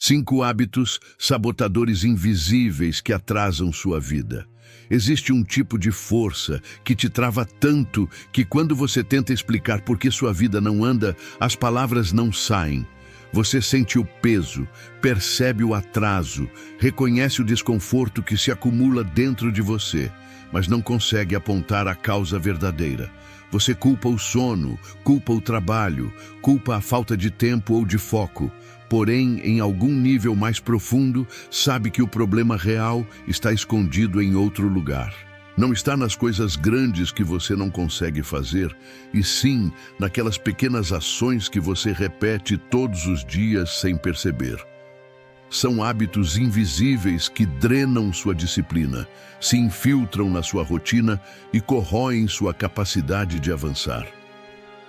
5 hábitos sabotadores invisíveis que atrasam sua vida. Existe um tipo de força que te trava tanto que quando você tenta explicar por que sua vida não anda, as palavras não saem. Você sente o peso, percebe o atraso, reconhece o desconforto que se acumula dentro de você, mas não consegue apontar a causa verdadeira. Você culpa o sono, culpa o trabalho, culpa a falta de tempo ou de foco. Porém, em algum nível mais profundo, sabe que o problema real está escondido em outro lugar. Não está nas coisas grandes que você não consegue fazer, e sim naquelas pequenas ações que você repete todos os dias sem perceber. São hábitos invisíveis que drenam sua disciplina, se infiltram na sua rotina e corroem sua capacidade de avançar.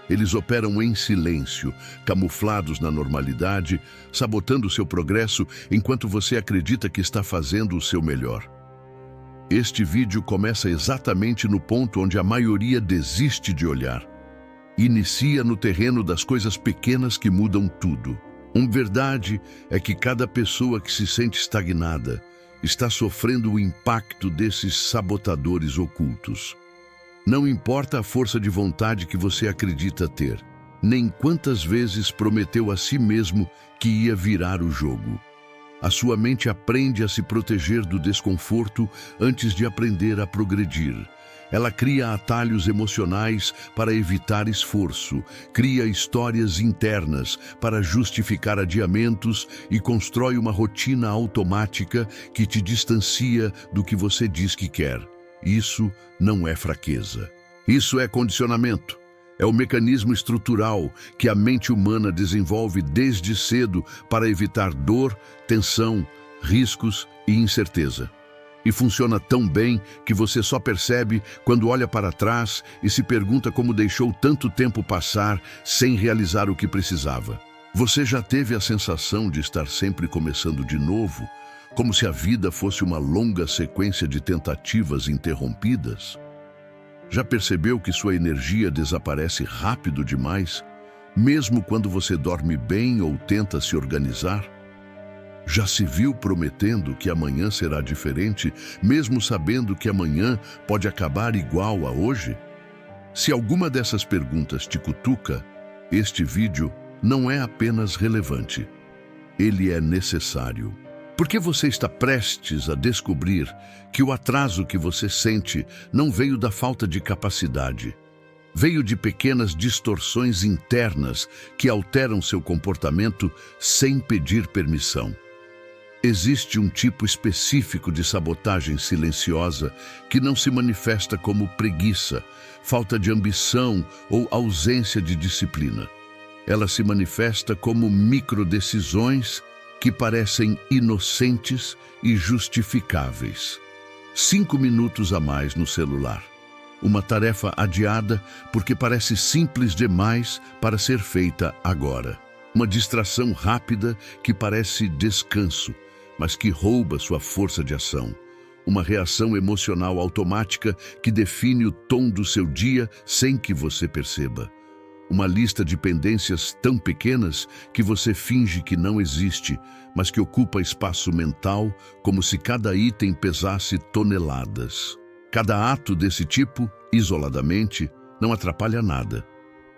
Eles operam em silêncio, camuflados na normalidade, sabotando seu progresso enquanto você acredita que está fazendo o seu melhor. Este vídeo começa exatamente no ponto onde a maioria desiste de olhar. Inicia no terreno das coisas pequenas que mudam tudo. Uma verdade é que cada pessoa que se sente estagnada está sofrendo o impacto desses sabotadores ocultos. Não importa a força de vontade que você acredita ter, nem quantas vezes prometeu a si mesmo que ia virar o jogo. A sua mente aprende a se proteger do desconforto antes de aprender a progredir. Ela cria atalhos emocionais para evitar esforço, cria histórias internas para justificar adiamentos e constrói uma rotina automática que te distancia do que você diz que quer. Isso não é fraqueza. Isso é condicionamento. É o mecanismo estrutural que a mente humana desenvolve desde cedo para evitar dor, tensão, riscos e incerteza. E funciona tão bem que você só percebe quando olha para trás e se pergunta como deixou tanto tempo passar sem realizar o que precisava. Você já teve a sensação de estar sempre começando de novo, como se a vida fosse uma longa sequência de tentativas interrompidas? Já percebeu que sua energia desaparece rápido demais, mesmo quando você dorme bem ou tenta se organizar? Já se viu prometendo que amanhã será diferente, mesmo sabendo que amanhã pode acabar igual a hoje? Se alguma dessas perguntas te cutuca, este vídeo não é apenas relevante, ele é necessário. Porque você está prestes a descobrir que o atraso que você sente não veio da falta de capacidade. Veio de pequenas distorções internas que alteram seu comportamento sem pedir permissão. Existe um tipo específico de sabotagem silenciosa que não se manifesta como preguiça, falta de ambição ou ausência de disciplina. Ela se manifesta como microdecisões que parecem inocentes e justificáveis. 5 minutos a mais no celular. Uma tarefa adiada porque parece simples demais para ser feita agora. Uma distração rápida que parece descanso, mas que rouba sua força de ação. Uma reação emocional automática que define o tom do seu dia sem que você perceba. Uma lista de pendências tão pequenas que você finge que não existe, mas que ocupa espaço mental como se cada item pesasse toneladas. Cada ato desse tipo, isoladamente, não atrapalha nada.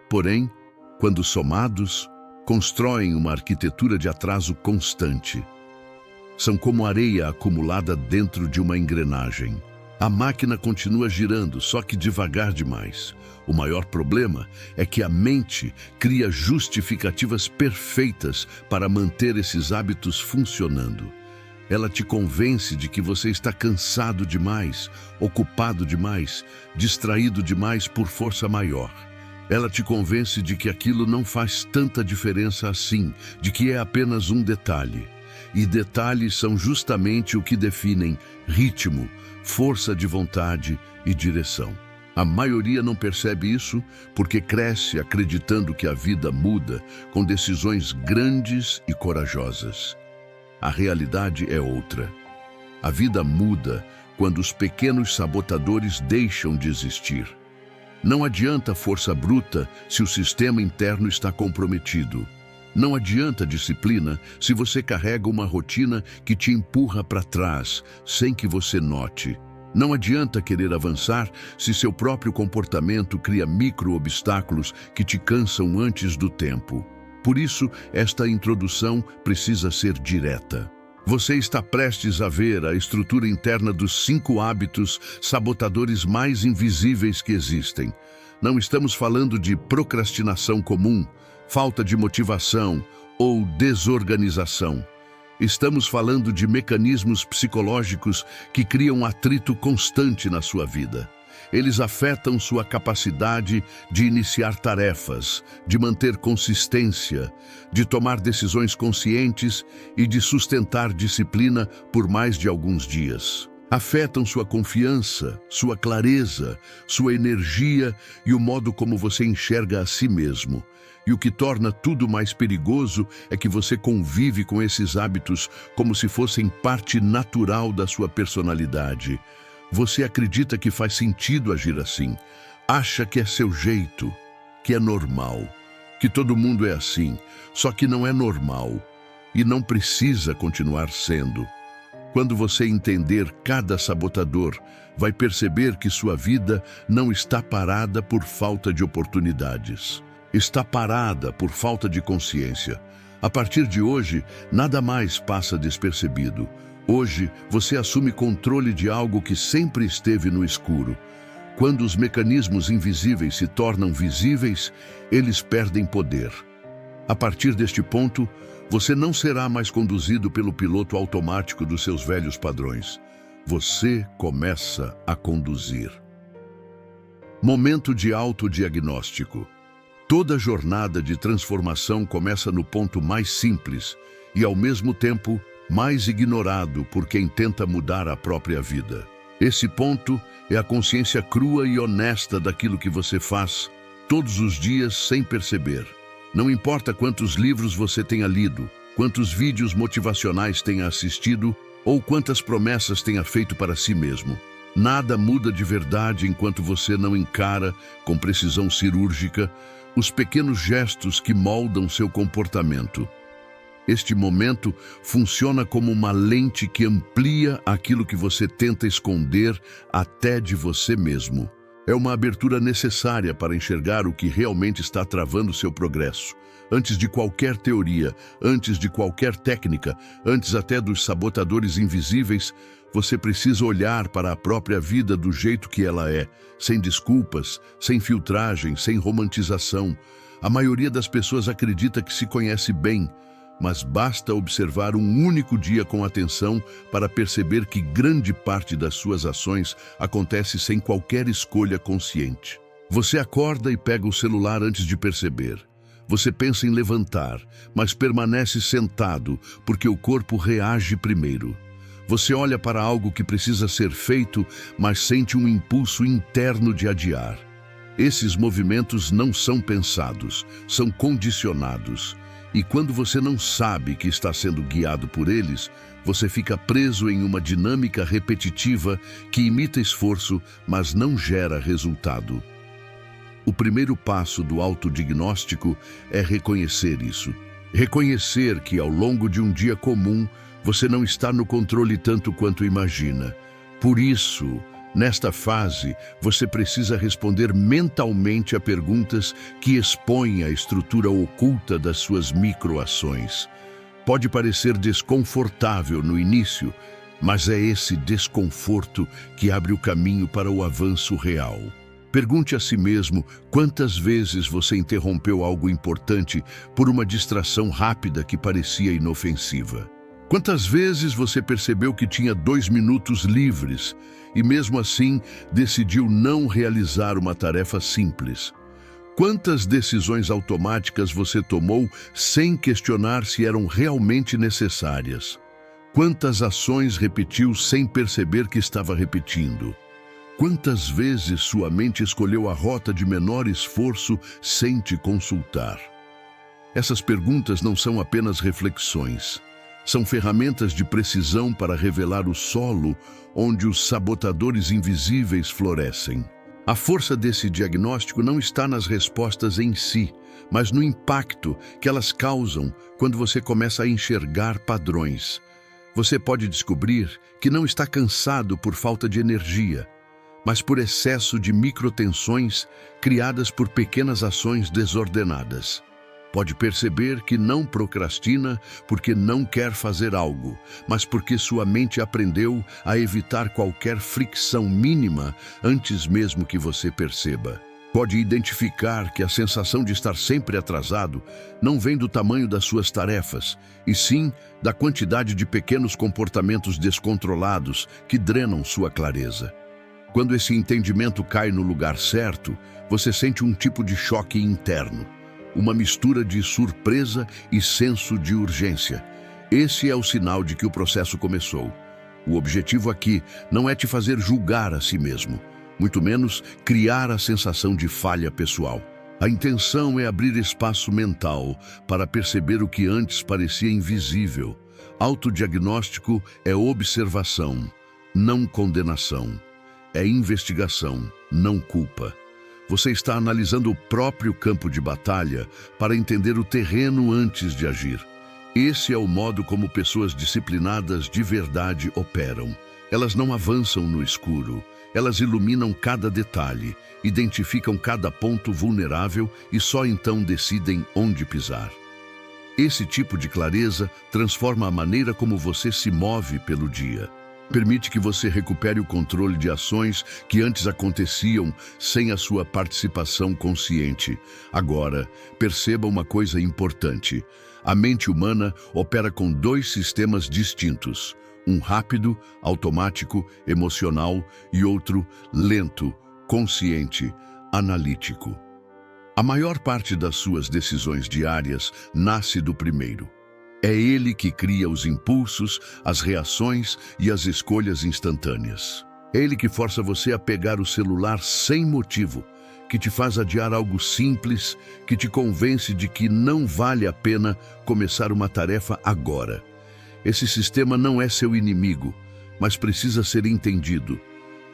Porém, quando somados, constroem uma arquitetura de atraso constante. São como areia acumulada dentro de uma engrenagem. A máquina continua girando, só que devagar demais. O maior problema é que a mente cria justificativas perfeitas para manter esses hábitos funcionando. Ela te convence de que você está cansado demais, ocupado demais, distraído demais por força maior. Ela te convence de que aquilo não faz tanta diferença assim, de que é apenas um detalhe. E detalhes são justamente o que definem ritmo, força de vontade e direção. A maioria não percebe isso porque cresce acreditando que a vida muda com decisões grandes e corajosas. A realidade é outra. A vida muda quando os pequenos sabotadores deixam de existir. Não adianta força bruta se o sistema interno está comprometido. Não adianta disciplina se você carrega uma rotina que te empurra para trás, sem que você note. Não adianta querer avançar se seu próprio comportamento cria micro-obstáculos que te cansam antes do tempo. Por isso, esta introdução precisa ser direta. Você está prestes a ver a estrutura interna dos 5 hábitos sabotadores mais invisíveis que existem. Não estamos falando de procrastinação comum, falta de motivação ou desorganização. Estamos falando de mecanismos psicológicos que criam atrito constante na sua vida. Eles afetam sua capacidade de iniciar tarefas, de manter consistência, de tomar decisões conscientes e de sustentar disciplina por mais de alguns dias. Afetam sua confiança, sua clareza, sua energia e o modo como você enxerga a si mesmo. E o que torna tudo mais perigoso é que você convive com esses hábitos como se fossem parte natural da sua personalidade. Você acredita que faz sentido agir assim, acha que é seu jeito, que é normal, que todo mundo é assim, só que não é normal e não precisa continuar sendo. Quando você entender cada sabotador, vai perceber que sua vida não está parada por falta de oportunidades. Está parada por falta de consciência. A partir de hoje, nada mais passa despercebido. Hoje, você assume controle de algo que sempre esteve no escuro. Quando os mecanismos invisíveis se tornam visíveis, eles perdem poder. A partir deste ponto, você não será mais conduzido pelo piloto automático dos seus velhos padrões. Você começa a conduzir. Momento de autodiagnóstico. Toda jornada de transformação começa no ponto mais simples e, ao mesmo tempo, mais ignorado por quem tenta mudar a própria vida. Esse ponto é a consciência crua e honesta daquilo que você faz todos os dias sem perceber. Não importa quantos livros você tenha lido, quantos vídeos motivacionais tenha assistido ou quantas promessas tenha feito para si mesmo. Nada muda de verdade enquanto você não encara, com precisão cirúrgica, os pequenos gestos que moldam seu comportamento. Este momento funciona como uma lente que amplia aquilo que você tenta esconder até de você mesmo. É uma abertura necessária para enxergar o que realmente está travando seu progresso. Antes de qualquer teoria, antes de qualquer técnica, antes até dos sabotadores invisíveis, você precisa olhar para a própria vida do jeito que ela é, sem desculpas, sem filtragem, sem romantização. A maioria das pessoas acredita que se conhece bem, mas basta observar um único dia com atenção para perceber que grande parte das suas ações acontece sem qualquer escolha consciente. Você acorda e pega o celular antes de perceber. Você pensa em levantar, mas permanece sentado porque o corpo reage primeiro. Você olha para algo que precisa ser feito, mas sente um impulso interno de adiar. Esses movimentos não são pensados, são condicionados. E quando você não sabe que está sendo guiado por eles, você fica preso em uma dinâmica repetitiva que imita esforço, mas não gera resultado. O primeiro passo do autodiagnóstico é reconhecer isso. Reconhecer que ao longo de um dia comum, você não está no controle tanto quanto imagina. Por isso, nesta fase, você precisa responder mentalmente a perguntas que expõem a estrutura oculta das suas microações. Pode parecer desconfortável no início, mas é esse desconforto que abre o caminho para o avanço real. Pergunte a si mesmo quantas vezes você interrompeu algo importante por uma distração rápida que parecia inofensiva. Quantas vezes você percebeu que tinha 2 minutos livres e mesmo assim decidiu não realizar uma tarefa simples? Quantas decisões automáticas você tomou sem questionar se eram realmente necessárias? Quantas ações repetiu sem perceber que estava repetindo? Quantas vezes sua mente escolheu a rota de menor esforço sem te consultar? Essas perguntas não são apenas reflexões. São ferramentas de precisão para revelar o solo onde os sabotadores invisíveis florescem. A força desse diagnóstico não está nas respostas em si, mas no impacto que elas causam quando você começa a enxergar padrões. Você pode descobrir que não está cansado por falta de energia, mas por excesso de microtensões criadas por pequenas ações desordenadas. Pode perceber que não procrastina porque não quer fazer algo, mas porque sua mente aprendeu a evitar qualquer fricção mínima antes mesmo que você perceba. Pode identificar que a sensação de estar sempre atrasado não vem do tamanho das suas tarefas, e sim da quantidade de pequenos comportamentos descontrolados que drenam sua clareza. Quando esse entendimento cai no lugar certo, você sente um tipo de choque interno, uma mistura de surpresa e senso de urgência. Esse é o sinal de que o processo começou. O objetivo aqui não é te fazer julgar a si mesmo, muito menos criar a sensação de falha pessoal. A intenção é abrir espaço mental para perceber o que antes parecia invisível. Autodiagnóstico é observação, não condenação. É investigação, não culpa. Você está analisando o próprio campo de batalha para entender o terreno antes de agir. Esse é o modo como pessoas disciplinadas de verdade operam. Elas não avançam no escuro. Elas iluminam cada detalhe, identificam cada ponto vulnerável e só então decidem onde pisar. Esse tipo de clareza transforma a maneira como você se move pelo dia. Permite que você recupere o controle de ações que antes aconteciam sem a sua participação consciente. Agora, perceba uma coisa importante. A mente humana opera com dois sistemas distintos. Um rápido, automático, emocional e outro lento, consciente, analítico. A maior parte das suas decisões diárias nasce do primeiro. É ele que cria os impulsos, as reações e as escolhas instantâneas. É ele que força você a pegar o celular sem motivo, que te faz adiar algo simples, que te convence de que não vale a pena começar uma tarefa agora. Esse sistema não é seu inimigo, mas precisa ser entendido.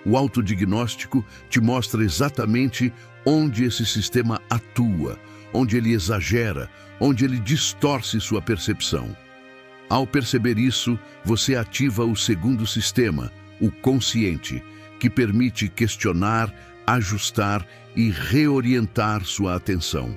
O autodiagnóstico te mostra exatamente onde esse sistema atua, onde ele exagera, onde ele distorce sua percepção. Ao perceber isso, você ativa o segundo sistema, o consciente, que permite questionar, ajustar e reorientar sua atenção.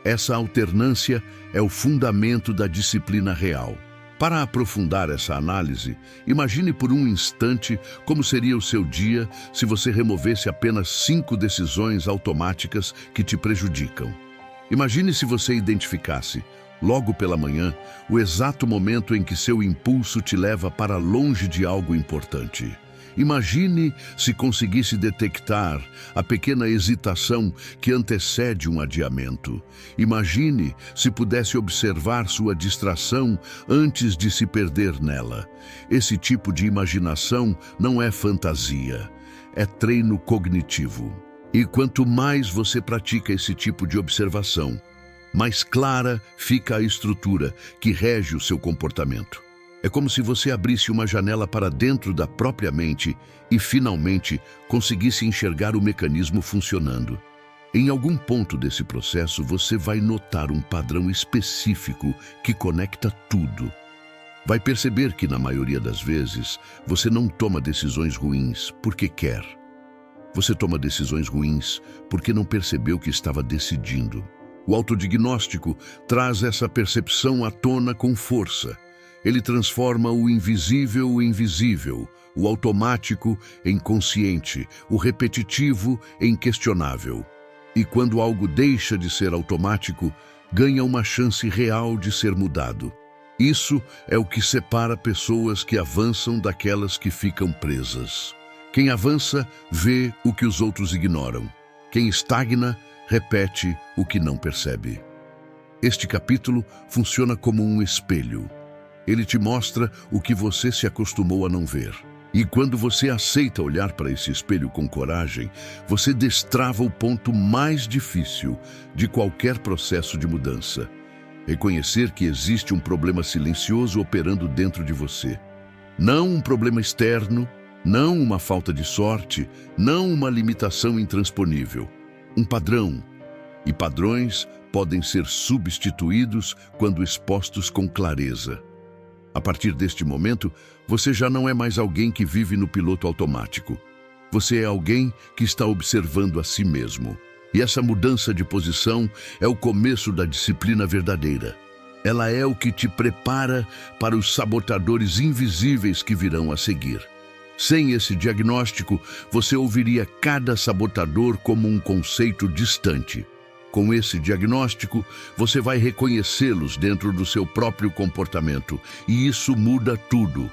Essa alternância é o fundamento da disciplina real. Para aprofundar essa análise, imagine por um instante como seria o seu dia se você removesse apenas 5 decisões automáticas que te prejudicam. Imagine se você identificasse, logo pela manhã, o exato momento em que seu impulso te leva para longe de algo importante. Imagine se conseguisse detectar a pequena hesitação que antecede um adiamento. Imagine se pudesse observar sua distração antes de se perder nela. Esse tipo de imaginação não é fantasia, é treino cognitivo. E quanto mais você pratica esse tipo de observação, mais clara fica a estrutura que rege o seu comportamento. É como se você abrisse uma janela para dentro da própria mente e, finalmente, conseguisse enxergar o mecanismo funcionando. Em algum ponto desse processo, você vai notar um padrão específico que conecta tudo. Vai perceber que, na maioria das vezes, você não toma decisões ruins porque quer. Você toma decisões ruins porque não percebeu que estava decidindo. O autodiagnóstico traz essa percepção à tona com força. Ele transforma o invisível em visível, o automático em consciente, o repetitivo em questionável. E quando algo deixa de ser automático, ganha uma chance real de ser mudado. Isso é o que separa pessoas que avançam daquelas que ficam presas. Quem avança, vê o que os outros ignoram. Quem estagna, repete o que não percebe. Este capítulo funciona como um espelho. Ele te mostra o que você se acostumou a não ver. E quando você aceita olhar para esse espelho com coragem, você destrava o ponto mais difícil de qualquer processo de mudança. Reconhecer que existe um problema silencioso operando dentro de você. Não um problema externo, Não uma falta de sorte, não uma limitação intransponível. Um padrão. E padrões podem ser substituídos quando expostos com clareza. A partir deste momento, você já não é mais alguém que vive no piloto automático. Você é alguém que está observando a si mesmo. E essa mudança de posição é o começo da disciplina verdadeira. Ela é o que te prepara para os sabotadores invisíveis que virão a seguir. Sem esse diagnóstico, você ouviria cada sabotador como um conceito distante. Com esse diagnóstico, você vai reconhecê-los dentro do seu próprio comportamento. E isso muda tudo,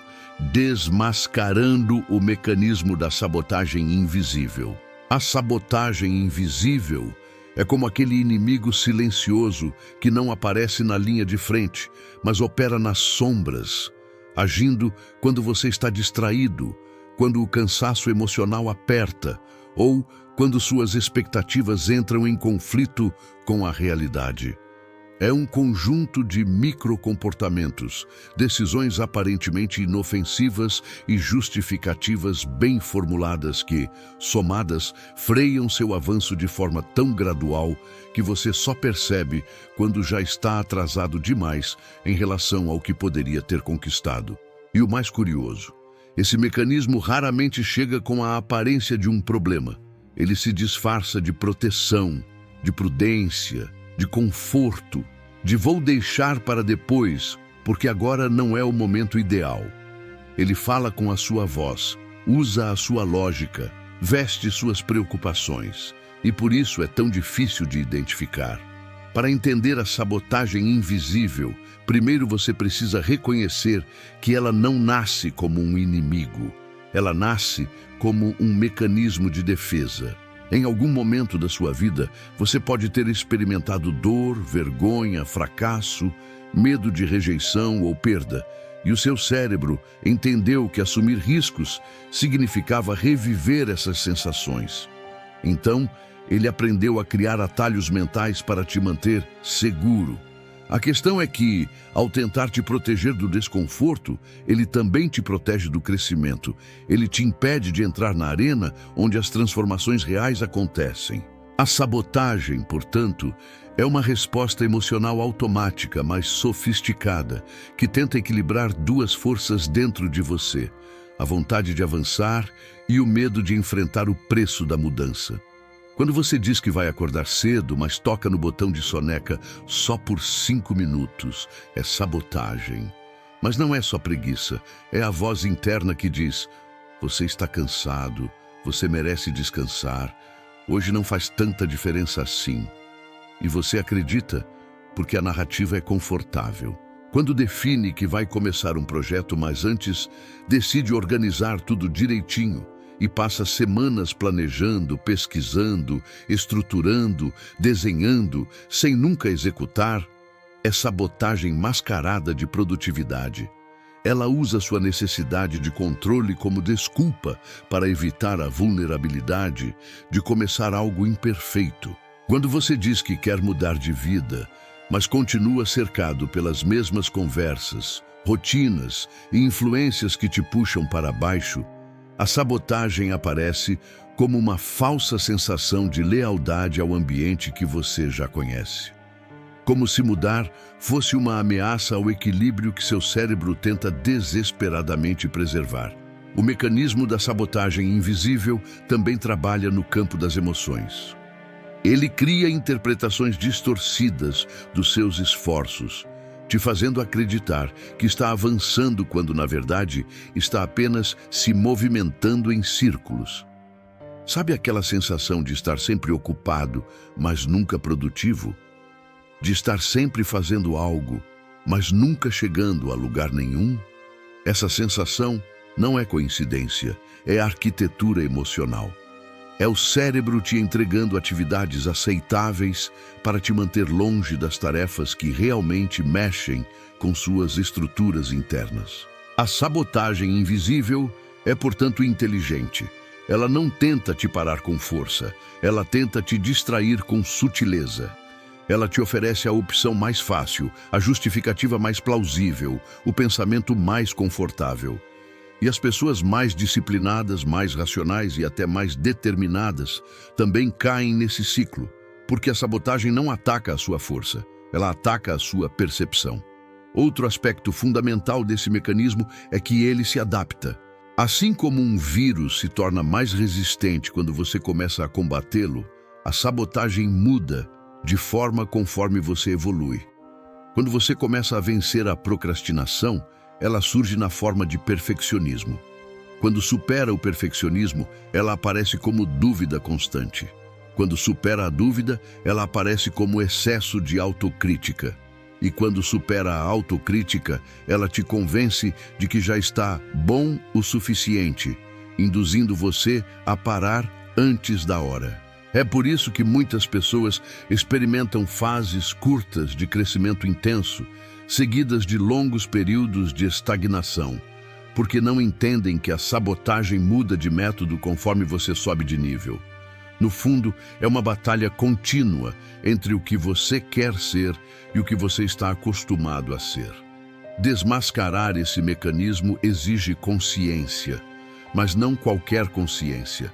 desmascarando o mecanismo da sabotagem invisível. A sabotagem invisível é como aquele inimigo silencioso que não aparece na linha de frente, mas opera nas sombras, agindo quando você está distraído, quando o cansaço emocional aperta ou quando suas expectativas entram em conflito com a realidade. É um conjunto de microcomportamentos, decisões aparentemente inofensivas e justificativas bem formuladas que, somadas, freiam seu avanço de forma tão gradual que você só percebe quando já está atrasado demais em relação ao que poderia ter conquistado. E o mais curioso, esse mecanismo raramente chega com a aparência de um problema. Ele se disfarça de proteção, de prudência, de conforto, de vou deixar para depois, porque agora não é o momento ideal. Ele fala com a sua voz, usa a sua lógica, veste suas preocupações, e por isso é tão difícil de identificar. Para entender a sabotagem invisível, primeiro você precisa reconhecer que ela não nasce como um inimigo. Ela nasce como um mecanismo de defesa. Em algum momento da sua vida, você pode ter experimentado dor, vergonha, fracasso, medo de rejeição ou perda, e o seu cérebro entendeu que assumir riscos significava reviver essas sensações. Então, ele aprendeu a criar atalhos mentais para te manter seguro. A questão é que, ao tentar te proteger do desconforto, ele também te protege do crescimento. Ele te impede de entrar na arena onde as transformações reais acontecem. A sabotagem, portanto, é uma resposta emocional automática, mas sofisticada, que tenta equilibrar duas forças dentro de você: a vontade de avançar e o medo de enfrentar o preço da mudança. Quando você diz que vai acordar cedo, mas toca no botão de soneca só por 5 minutos, é sabotagem. Mas não é só preguiça, é a voz interna que diz: você está cansado, você merece descansar, hoje não faz tanta diferença assim. E você acredita, porque a narrativa é confortável. Quando define que vai começar um projeto, mas antes decide organizar tudo direitinho, e passa semanas planejando, pesquisando, estruturando, desenhando, sem nunca executar, é sabotagem mascarada de produtividade. Ela usa sua necessidade de controle como desculpa para evitar a vulnerabilidade de começar algo imperfeito. Quando você diz que quer mudar de vida, mas continua cercado pelas mesmas conversas, rotinas e influências que te puxam para baixo, a sabotagem aparece como uma falsa sensação de lealdade ao ambiente que você já conhece. Como se mudar fosse uma ameaça ao equilíbrio que seu cérebro tenta desesperadamente preservar. O mecanismo da sabotagem invisível também trabalha no campo das emoções. Ele cria interpretações distorcidas dos seus esforços, te fazendo acreditar que está avançando quando, na verdade, está apenas se movimentando em círculos. Sabe aquela sensação de estar sempre ocupado, mas nunca produtivo? De estar sempre fazendo algo, mas nunca chegando a lugar nenhum? Essa sensação não é coincidência, é arquitetura emocional. É o cérebro te entregando atividades aceitáveis para te manter longe das tarefas que realmente mexem com suas estruturas internas. A sabotagem invisível é, portanto, inteligente. Ela não tenta te parar com força, ela tenta te distrair com sutileza. Ela te oferece a opção mais fácil, a justificativa mais plausível, o pensamento mais confortável. E as pessoas mais disciplinadas, mais racionais e até mais determinadas também caem nesse ciclo, porque a sabotagem não ataca a sua força, ela ataca a sua percepção. Outro aspecto fundamental desse mecanismo é que ele se adapta. Assim como um vírus se torna mais resistente quando você começa a combatê-lo, a sabotagem muda de forma conforme você evolui. Quando você começa a vencer a procrastinação, ela surge na forma de perfeccionismo. Quando supera o perfeccionismo, ela aparece como dúvida constante. Quando supera a dúvida, ela aparece como excesso de autocrítica. E quando supera a autocrítica, ela te convence de que já está bom o suficiente, induzindo você a parar antes da hora. É por isso que muitas pessoas experimentam fases curtas de crescimento intenso, seguidas de longos períodos de estagnação, porque não entendem que a sabotagem muda de método conforme você sobe de nível. No fundo, é uma batalha contínua entre o que você quer ser e o que você está acostumado a ser. Desmascarar esse mecanismo exige consciência, mas não qualquer consciência.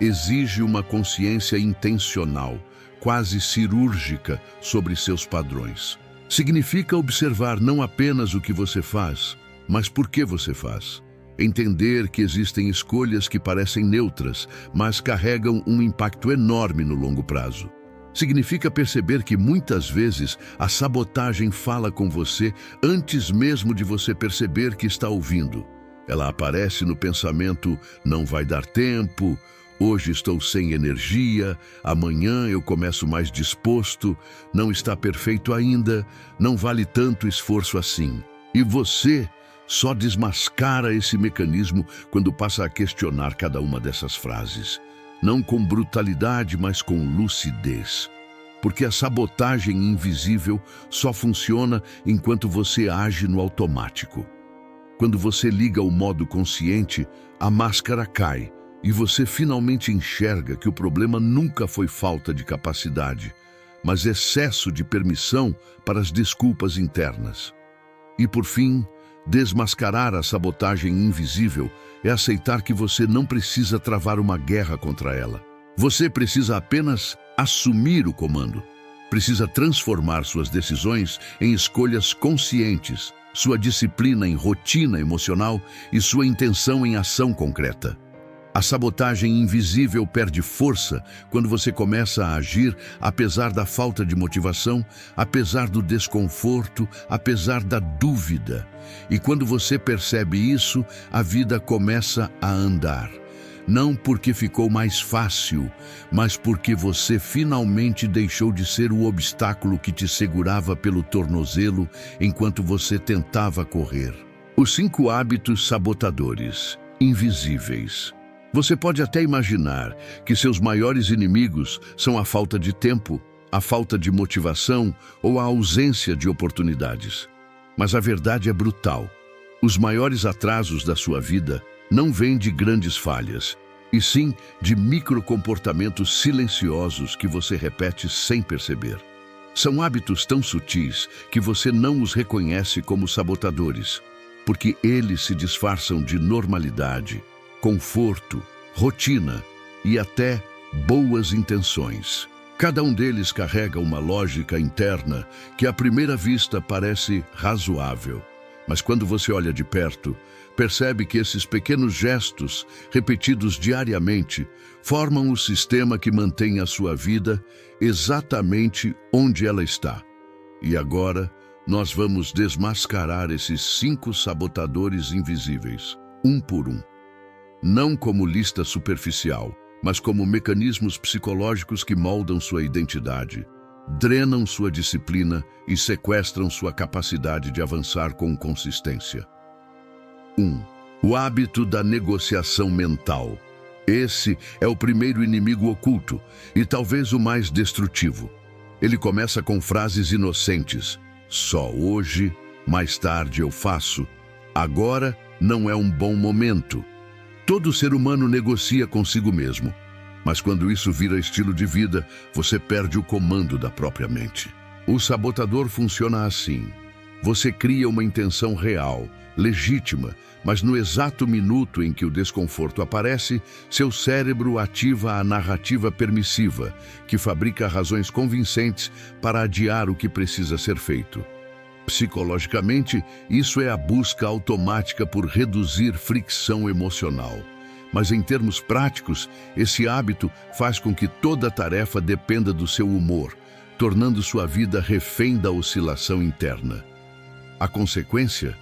Exige uma consciência intencional, quase cirúrgica, sobre seus padrões. Significa observar não apenas o que você faz, mas por que você faz. Entender que existem escolhas que parecem neutras, mas carregam um impacto enorme no longo prazo. Significa perceber que muitas vezes a sabotagem fala com você antes mesmo de você perceber que está ouvindo. Ela aparece no pensamento: não vai dar tempo, hoje estou sem energia, amanhã eu começo mais disposto, não está perfeito ainda, não vale tanto esforço assim. E você só desmascara esse mecanismo quando passa a questionar cada uma dessas frases. Não com brutalidade, mas com lucidez. Porque a sabotagem invisível só funciona enquanto você age no automático. Quando você liga o modo consciente, a máscara cai e você finalmente enxerga que o problema nunca foi falta de capacidade, mas excesso de permissão para as desculpas internas. E por fim, desmascarar a sabotagem invisível é aceitar que você não precisa travar uma guerra contra ela. Você precisa apenas assumir o comando. Precisa transformar suas decisões em escolhas conscientes, sua disciplina em rotina emocional e sua intenção em ação concreta. A sabotagem invisível perde força quando você começa a agir apesar da falta de motivação, apesar do desconforto, apesar da dúvida. E quando você percebe isso, a vida começa a andar. Não porque ficou mais fácil, mas porque você finalmente deixou de ser o obstáculo que te segurava pelo tornozelo enquanto você tentava correr. Os 5 hábitos sabotadores, invisíveis. Você pode até imaginar que seus maiores inimigos são a falta de tempo, a falta de motivação ou a ausência de oportunidades. Mas a verdade é brutal. Os maiores atrasos da sua vida não vêm de grandes falhas, e sim de microcomportamentos silenciosos que você repete sem perceber. São hábitos tão sutis que você não os reconhece como sabotadores, porque eles se disfarçam de normalidade, conforto, rotina e até boas intenções. Cada um deles carrega uma lógica interna que à primeira vista parece razoável, mas quando você olha de perto, percebe que esses pequenos gestos, repetidos diariamente, formam o sistema que mantém a sua vida exatamente onde ela está. E agora, nós vamos desmascarar esses 5 sabotadores invisíveis, um por um. Não como lista superficial, mas como mecanismos psicológicos que moldam sua identidade, drenam sua disciplina e sequestram sua capacidade de avançar com consistência. 1. O hábito da negociação mental. Esse é o primeiro inimigo oculto e talvez o mais destrutivo. Ele começa com frases inocentes: só hoje, mais tarde eu faço, agora não é um bom momento. Todo ser humano negocia consigo mesmo, mas quando isso vira estilo de vida, você perde o comando da própria mente. O sabotador funciona assim. Você cria uma intenção real, legítima, mas no exato minuto em que o desconforto aparece, seu cérebro ativa a narrativa permissiva, que fabrica razões convincentes para adiar o que precisa ser feito. Psicologicamente, isso é a busca automática por reduzir fricção emocional. Mas em termos práticos, esse hábito faz com que toda tarefa dependa do seu humor, tornando sua vida refém da oscilação interna. A consequência?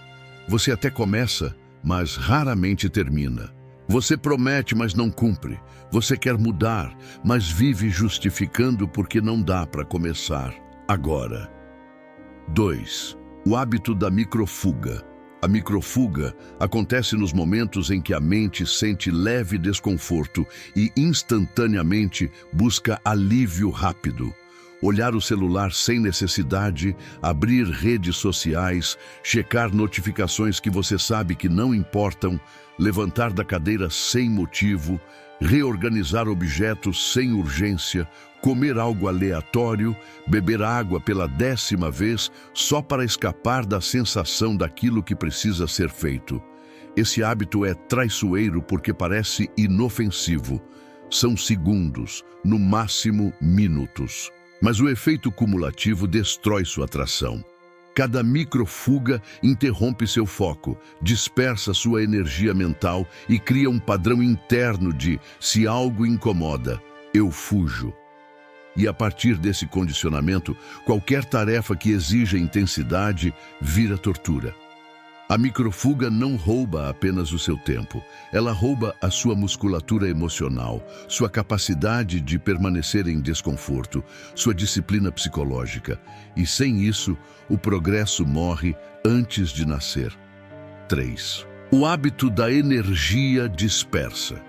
Você até começa, mas raramente termina. Você promete, mas não cumpre. Você quer mudar, mas vive justificando porque não dá para começar agora. 2. O hábito da microfuga. A microfuga acontece nos momentos em que a mente sente leve desconforto e instantaneamente busca alívio rápido. Olhar o celular sem necessidade, abrir redes sociais, checar notificações que você sabe que não importam, levantar da cadeira sem motivo, reorganizar objetos sem urgência, comer algo aleatório, beber água pela 10ª vez só para escapar da sensação daquilo que precisa ser feito. Esse hábito é traiçoeiro porque parece inofensivo. São segundos, no máximo minutos. Mas o efeito cumulativo destrói sua atração. Cada microfuga interrompe seu foco, dispersa sua energia mental e cria um padrão interno de se algo incomoda, eu fujo. E a partir desse condicionamento, qualquer tarefa que exija intensidade vira tortura. A microfuga não rouba apenas o seu tempo, ela rouba a sua musculatura emocional, sua capacidade de permanecer em desconforto, sua disciplina psicológica. E sem isso, o progresso morre antes de nascer. 3. O hábito da energia dispersa.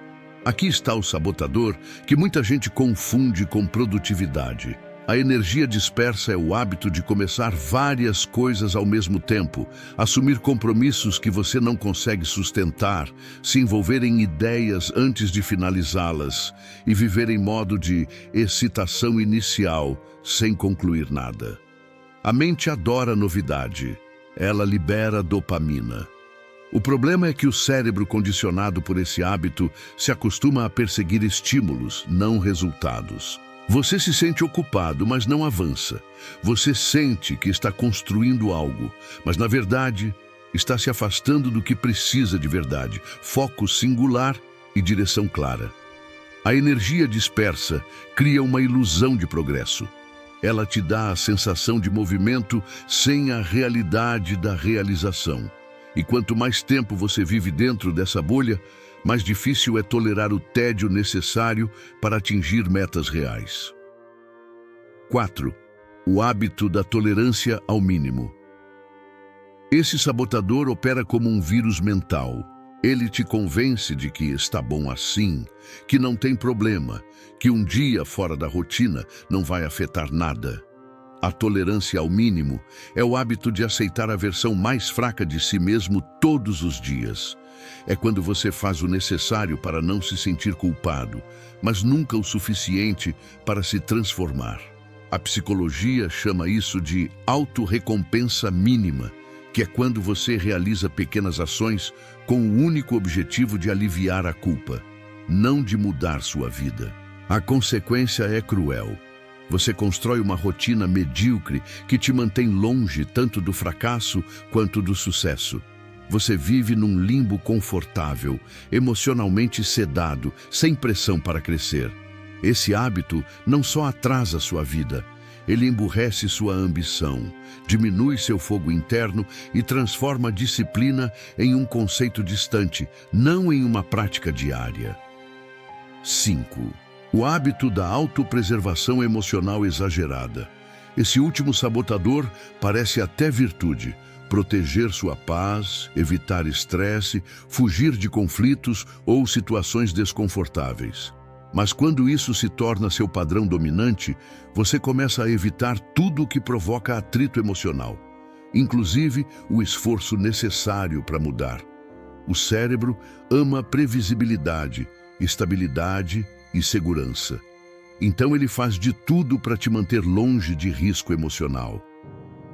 Aqui está o sabotador que muita gente confunde com produtividade. A energia dispersa é o hábito de começar várias coisas ao mesmo tempo, assumir compromissos que você não consegue sustentar, se envolver em ideias antes de finalizá-las e viver em modo de excitação inicial, sem concluir nada. A mente adora novidade. Ela libera dopamina. O problema é que o cérebro condicionado por esse hábito se acostuma a perseguir estímulos, não resultados. Você se sente ocupado, mas não avança. Você sente que está construindo algo, mas na verdade está se afastando do que precisa de verdade. Foco singular e direção clara. A energia dispersa cria uma ilusão de progresso. Ela te dá a sensação de movimento sem a realidade da realização. E quanto mais tempo você vive dentro dessa bolha, mais difícil é tolerar o tédio necessário para atingir metas reais. 4. O hábito da tolerância ao mínimo. Esse sabotador opera como um vírus mental. Ele te convence de que está bom assim, que não tem problema, que um dia fora da rotina não vai afetar nada. A tolerância ao mínimo é o hábito de aceitar a versão mais fraca de si mesmo todos os dias. É quando você faz o necessário para não se sentir culpado, mas nunca o suficiente para se transformar. A psicologia chama isso de autorrecompensa mínima, que é quando você realiza pequenas ações com o único objetivo de aliviar a culpa, não de mudar sua vida. A consequência é cruel. Você constrói uma rotina medíocre que te mantém longe tanto do fracasso quanto do sucesso. Você vive num limbo confortável, emocionalmente sedado, sem pressão para crescer. Esse hábito não só atrasa sua vida, ele emburrece sua ambição, diminui seu fogo interno e transforma a disciplina em um conceito distante, não em uma prática diária. 5. O hábito da autopreservação emocional exagerada. Esse último sabotador parece até virtude. Proteger sua paz, evitar estresse, fugir de conflitos ou situações desconfortáveis. Mas quando isso se torna seu padrão dominante, você começa a evitar tudo o que provoca atrito emocional, inclusive o esforço necessário para mudar. O cérebro ama previsibilidade, estabilidade e segurança. Então ele faz de tudo para te manter longe de risco emocional.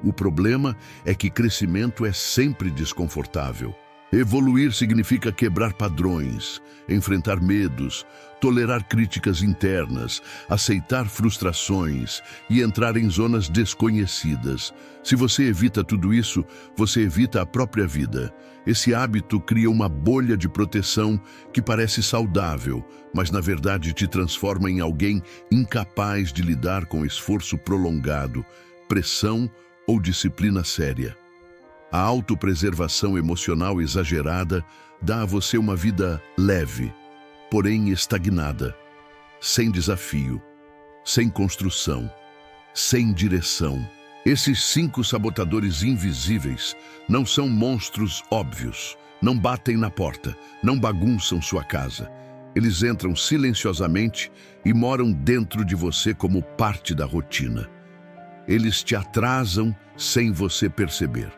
O problema é que crescimento é sempre desconfortável. Evoluir significa quebrar padrões, enfrentar medos, tolerar críticas internas, aceitar frustrações e entrar em zonas desconhecidas. Se você evita tudo isso, você evita a própria vida. Esse hábito cria uma bolha de proteção que parece saudável, mas na verdade te transforma em alguém incapaz de lidar com esforço prolongado, pressão ou disciplina séria. A autopreservação emocional exagerada dá a você uma vida leve, porém estagnada, sem desafio, sem construção, sem direção. Esses 5 sabotadores invisíveis não são monstros óbvios, não batem na porta, não bagunçam sua casa. Eles entram silenciosamente e moram dentro de você como parte da rotina. Eles te atrasam sem você perceber.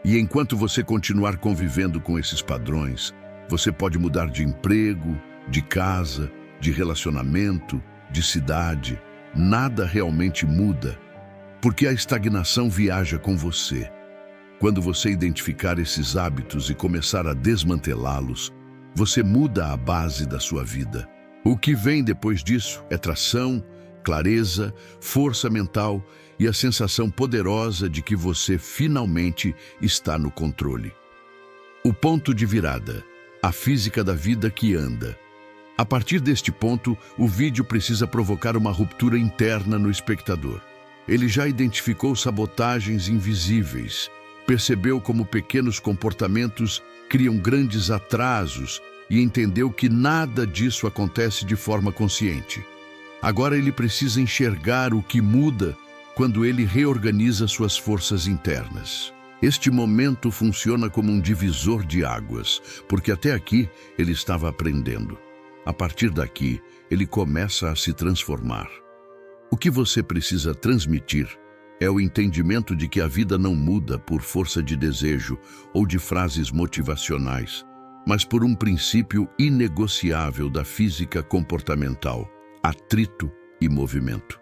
E enquanto você continuar convivendo com esses padrões, você pode mudar de emprego, de casa, de relacionamento, de cidade. Nada realmente muda, porque a estagnação viaja com você. Quando você identificar esses hábitos e começar a desmantelá-los, você muda a base da sua vida. O que vem depois disso é tração, clareza, força mental e a sensação poderosa de que você finalmente está no controle. O ponto de virada, a física da vida que anda. A partir deste ponto, o vídeo precisa provocar uma ruptura interna no espectador. Ele já identificou sabotagens invisíveis, percebeu como pequenos comportamentos criam grandes atrasos e entendeu que nada disso acontece de forma consciente. Agora ele precisa enxergar o que muda quando ele reorganiza suas forças internas. Este momento funciona como um divisor de águas, porque até aqui ele estava aprendendo. A partir daqui, ele começa a se transformar. O que você precisa transmitir é o entendimento de que a vida não muda por força de desejo ou de frases motivacionais, mas por um princípio inegociável da física comportamental: atrito e movimento.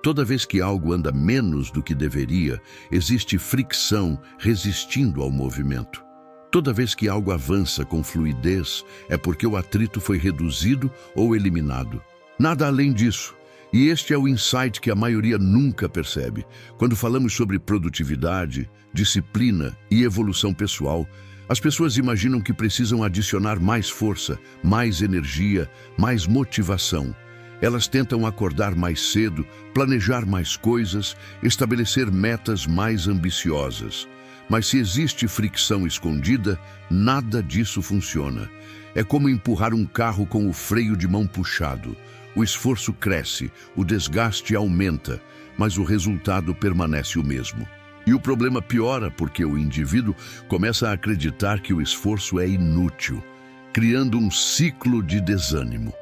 Toda vez que algo anda menos do que deveria, existe fricção resistindo ao movimento. Toda vez que algo avança com fluidez, é porque o atrito foi reduzido ou eliminado. Nada além disso. E este é o insight que a maioria nunca percebe. Quando falamos sobre produtividade, disciplina e evolução pessoal, as pessoas imaginam que precisam adicionar mais força, mais energia, mais motivação. Elas tentam acordar mais cedo, planejar mais coisas, estabelecer metas mais ambiciosas. Mas se existe fricção escondida, nada disso funciona. É como empurrar um carro com o freio de mão puxado. O esforço cresce, o desgaste aumenta, mas o resultado permanece o mesmo. E o problema piora porque o indivíduo começa a acreditar que o esforço é inútil, criando um ciclo de desânimo.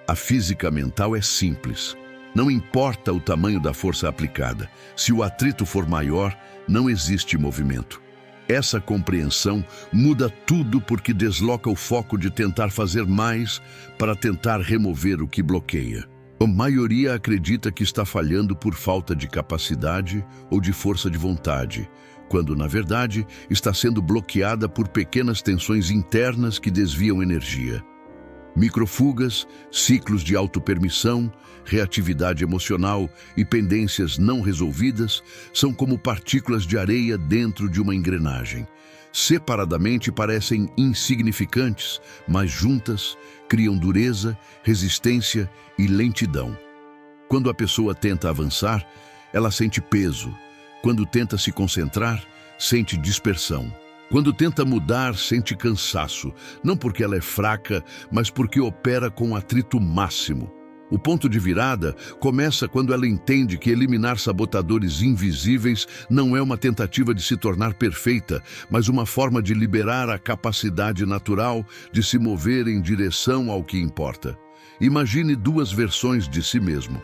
A física mental é simples. Não importa o tamanho da força aplicada. Se o atrito for maior, não existe movimento. Essa compreensão muda tudo porque desloca o foco de tentar fazer mais para tentar remover o que bloqueia. A maioria acredita que está falhando por falta de capacidade ou de força de vontade, quando, na verdade, está sendo bloqueada por pequenas tensões internas que desviam energia. Microfugas, ciclos de autopermissão, reatividade emocional e pendências não resolvidas são como partículas de areia dentro de uma engrenagem. Separadamente parecem insignificantes, mas juntas criam dureza, resistência e lentidão. Quando a pessoa tenta avançar, ela sente peso. Quando tenta se concentrar, sente dispersão. Quando tenta mudar, sente cansaço, não porque ela é fraca, mas porque opera com atrito máximo. O ponto de virada começa quando ela entende que eliminar sabotadores invisíveis não é uma tentativa de se tornar perfeita, mas uma forma de liberar a capacidade natural de se mover em direção ao que importa. Imagine 2 versões de si mesmo.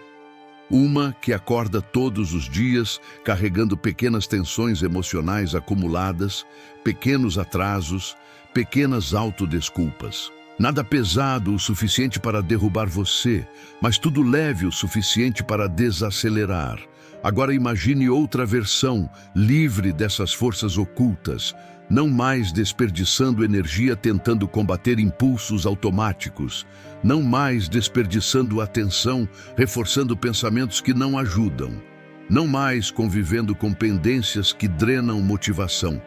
Uma que acorda todos os dias carregando pequenas tensões emocionais acumuladas, pequenos atrasos, pequenas autodesculpas. Nada pesado o suficiente para derrubar você, mas tudo leve o suficiente para desacelerar. Agora imagine outra versão, livre dessas forças ocultas, não mais desperdiçando energia tentando combater impulsos automáticos, não mais desperdiçando atenção, reforçando pensamentos que não ajudam, não mais convivendo com pendências que drenam motivação.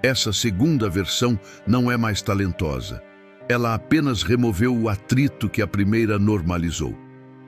Essa segunda versão não é mais talentosa. Ela apenas removeu o atrito que a primeira normalizou.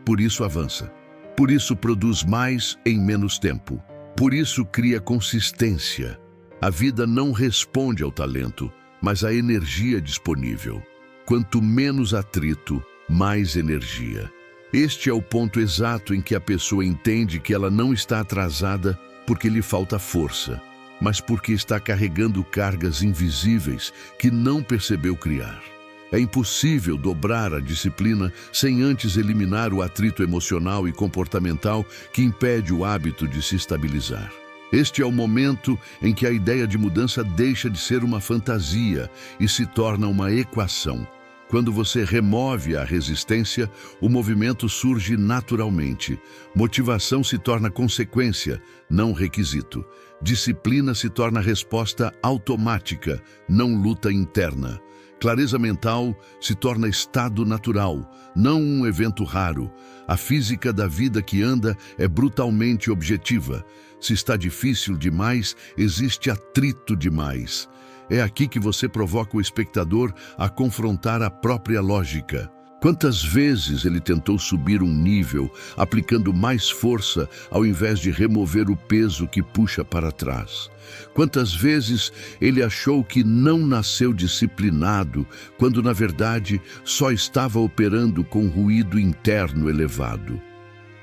Por isso avança. Por isso produz mais em menos tempo. Por isso cria consistência. A vida não responde ao talento, mas à energia disponível. Quanto menos atrito, mais energia. Este é o ponto exato em que a pessoa entende que ela não está atrasada porque lhe falta força, mas porque está carregando cargas invisíveis que não percebeu criar. É impossível dobrar a disciplina sem antes eliminar o atrito emocional e comportamental que impede o hábito de se estabilizar. Este é o momento em que a ideia de mudança deixa de ser uma fantasia e se torna uma equação. Quando você remove a resistência, o movimento surge naturalmente. Motivação se torna consequência, não requisito. Disciplina se torna resposta automática, não luta interna. Clareza mental se torna estado natural, não um evento raro. A física da vida que anda é brutalmente objetiva. Se está difícil demais, existe atrito demais. É aqui que você provoca o espectador a confrontar a própria lógica. Quantas vezes ele tentou subir um nível, aplicando mais força ao invés de remover o peso que puxa para trás? Quantas vezes ele achou que não nasceu disciplinado, quando na verdade só estava operando com ruído interno elevado?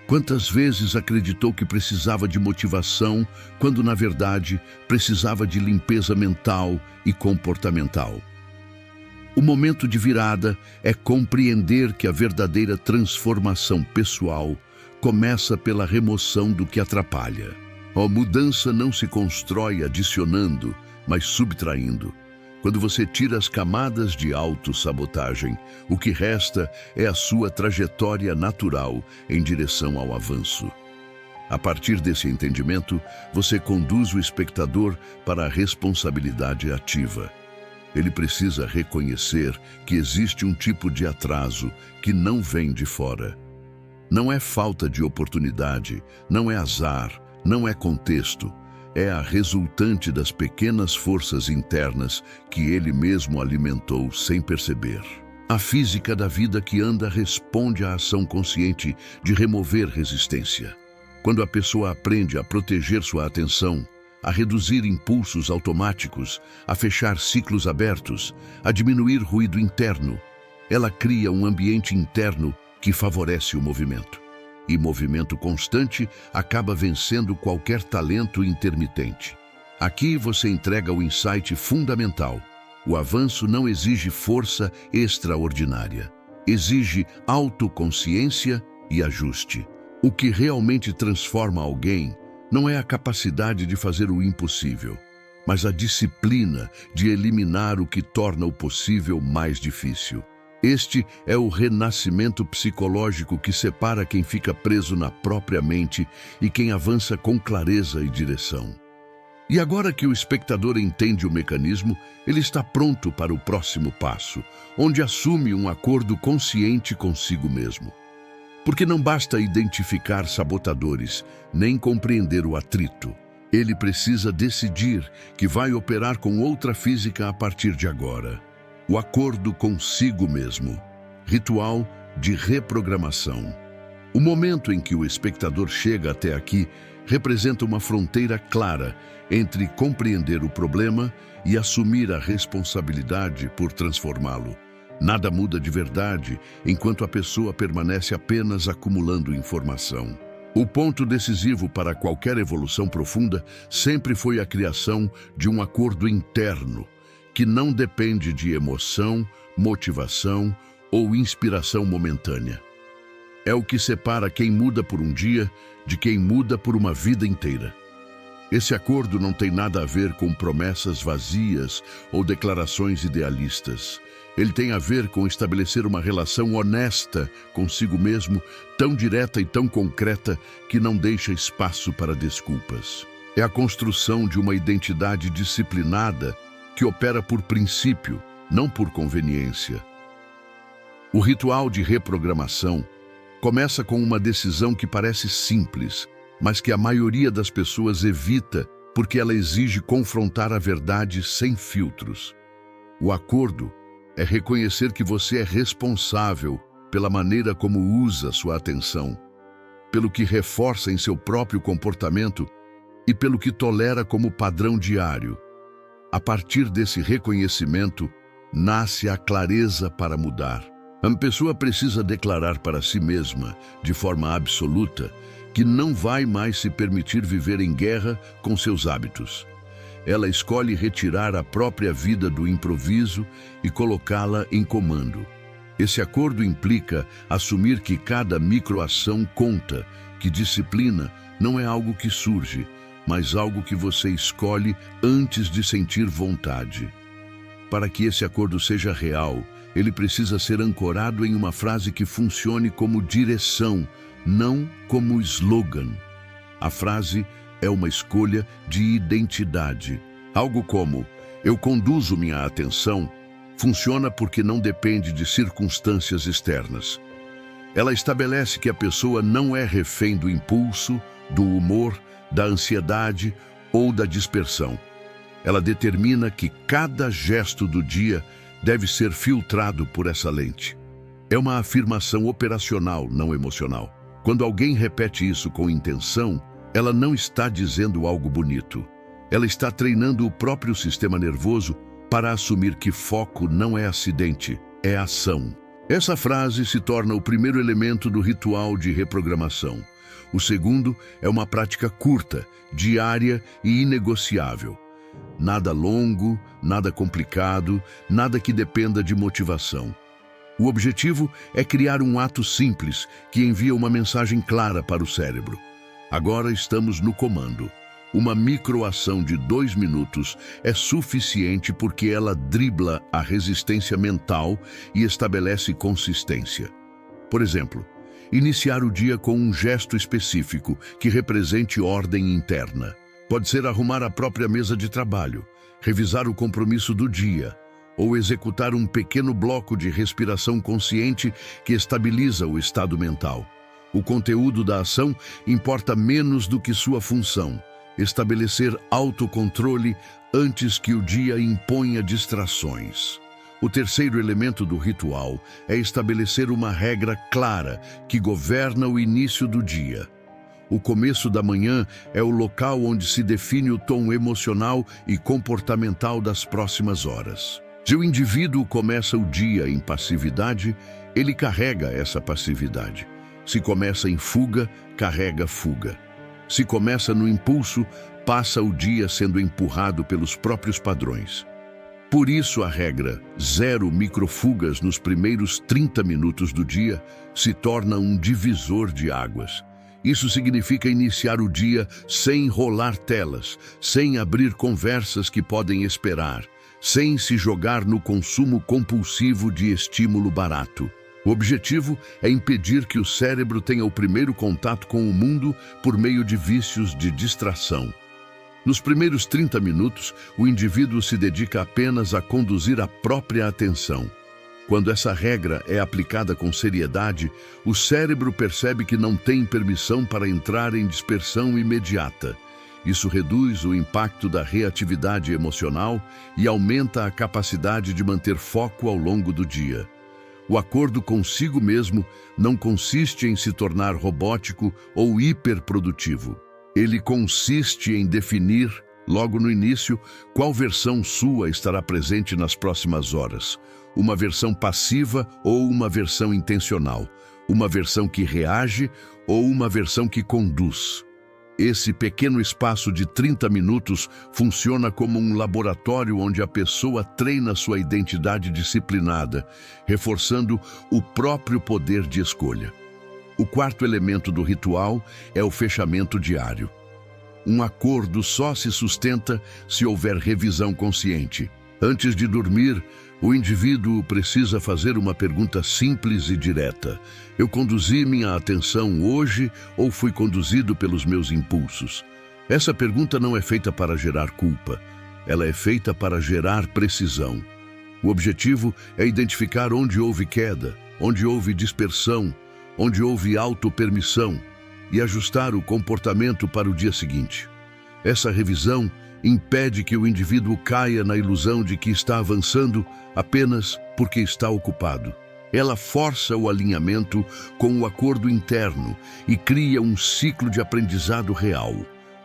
Quantas vezes acreditou que precisava de motivação, quando na verdade precisava de limpeza mental e comportamental? O momento de virada é compreender que a verdadeira transformação pessoal começa pela remoção do que atrapalha. A mudança não se constrói adicionando, mas subtraindo. Quando você tira as camadas de autossabotagem, o que resta é a sua trajetória natural em direção ao avanço. A partir desse entendimento, você conduz o espectador para a responsabilidade ativa. Ele precisa reconhecer que existe um tipo de atraso que não vem de fora. Não é falta de oportunidade, não é azar, não é contexto. É a resultante das pequenas forças internas que ele mesmo alimentou sem perceber. A física da vida que anda responde à ação consciente de remover resistência. Quando a pessoa aprende a proteger sua atenção, a reduzir impulsos automáticos, a fechar ciclos abertos, a diminuir ruído interno, ela cria um ambiente interno que favorece o movimento. E movimento constante acaba vencendo qualquer talento intermitente. Aqui você entrega o insight fundamental. O avanço não exige força extraordinária. Exige autoconsciência e ajuste. O que realmente transforma alguém não é a capacidade de fazer o impossível, mas a disciplina de eliminar o que torna o possível mais difícil. Este é o renascimento psicológico que separa quem fica preso na própria mente e quem avança com clareza e direção. E agora que o espectador entende o mecanismo, ele está pronto para o próximo passo, onde assume um acordo consciente consigo mesmo. Porque não basta identificar sabotadores, nem compreender o atrito. Ele precisa decidir que vai operar com outra física a partir de agora. O acordo consigo mesmo. Ritual de reprogramação. O momento em que o espectador chega até aqui representa uma fronteira clara entre compreender o problema e assumir a responsabilidade por transformá-lo. Nada muda de verdade enquanto a pessoa permanece apenas acumulando informação. O ponto decisivo para qualquer evolução profunda sempre foi a criação de um acordo interno, que não depende de emoção, motivação ou inspiração momentânea. É o que separa quem muda por um dia de quem muda por uma vida inteira. Esse acordo não tem nada a ver com promessas vazias ou declarações idealistas. Ele tem a ver com estabelecer uma relação honesta consigo mesmo, tão direta e tão concreta que não deixa espaço para desculpas. É a construção de uma identidade disciplinada que opera por princípio, não por conveniência. O ritual de reprogramação começa com uma decisão que parece simples, mas que a maioria das pessoas evita porque ela exige confrontar a verdade sem filtros. O acordo é reconhecer que você é responsável pela maneira como usa sua atenção, pelo que reforça em seu próprio comportamento e pelo que tolera como padrão diário. A partir desse reconhecimento, nasce a clareza para mudar. A pessoa precisa declarar para si mesma, de forma absoluta, que não vai mais se permitir viver em guerra com seus hábitos. Ela escolhe retirar a própria vida do improviso e colocá-la em comando. Esse acordo implica assumir que cada microação conta, que disciplina não é algo que surge, mas algo que você escolhe antes de sentir vontade. Para que esse acordo seja real, ele precisa ser ancorado em uma frase que funcione como direção, não como slogan. A frase é uma escolha de identidade. Algo como, eu conduzo minha atenção, funciona porque não depende de circunstâncias externas. Ela estabelece que a pessoa não é refém do impulso, do humor, da ansiedade ou da dispersão. Ela determina que cada gesto do dia deve ser filtrado por essa lente. É uma afirmação operacional, não emocional. Quando alguém repete isso com intenção, ela não está dizendo algo bonito. Ela está treinando o próprio sistema nervoso para assumir que foco não é acidente, é ação. Essa frase se torna o primeiro elemento do ritual de reprogramação. O segundo é uma prática curta, diária e inegociável. Nada longo, nada complicado, nada que dependa de motivação. O objetivo é criar um ato simples que envia uma mensagem clara para o cérebro. Agora estamos no comando. Uma microação de 2 minutos é suficiente porque ela dribla a resistência mental e estabelece consistência. Por exemplo, iniciar o dia com um gesto específico que represente ordem interna. Pode ser arrumar a própria mesa de trabalho, revisar o compromisso do dia, ou executar um pequeno bloco de respiração consciente que estabiliza o estado mental. O conteúdo da ação importa menos do que sua função, estabelecer autocontrole antes que o dia imponha distrações. O terceiro elemento do ritual é estabelecer uma regra clara que governa o início do dia. O começo da manhã é o local onde se define o tom emocional e comportamental das próximas horas. Se o indivíduo começa o dia em passividade, ele carrega essa passividade. Se começa em fuga, carrega fuga. Se começa no impulso, passa o dia sendo empurrado pelos próprios padrões. Por isso a regra 0 microfugas nos primeiros 30 minutos do dia se torna um divisor de águas. Isso significa iniciar o dia sem rolar telas, sem abrir conversas que podem esperar, sem se jogar no consumo compulsivo de estímulo barato. O objetivo é impedir que o cérebro tenha o primeiro contato com o mundo por meio de vícios de distração. Nos primeiros 30 minutos, o indivíduo se dedica apenas a conduzir a própria atenção. Quando essa regra é aplicada com seriedade, o cérebro percebe que não tem permissão para entrar em dispersão imediata. Isso reduz o impacto da reatividade emocional e aumenta a capacidade de manter foco ao longo do dia. O acordo consigo mesmo não consiste em se tornar robótico ou hiperprodutivo. Ele consiste em definir, logo no início, qual versão sua estará presente nas próximas horas. Uma versão passiva ou uma versão intencional. Uma versão que reage ou uma versão que conduz. Esse pequeno espaço de 30 minutos funciona como um laboratório onde a pessoa treina sua identidade disciplinada, reforçando o próprio poder de escolha. O quarto elemento do ritual é o fechamento diário. Um acordo só se sustenta se houver revisão consciente. Antes de dormir, O indivíduo precisa fazer uma pergunta simples e direta. Eu conduzi minha atenção hoje ou fui conduzido pelos meus impulsos? Essa pergunta não é feita para gerar culpa. Ela é feita para gerar precisão. O objetivo é identificar onde houve queda, onde houve dispersão, onde houve autopermissão e ajustar o comportamento para o dia seguinte. Essa revisão impede que o indivíduo caia na ilusão de que está avançando apenas porque está ocupado. Ela força o alinhamento com o acordo interno e cria um ciclo de aprendizado real.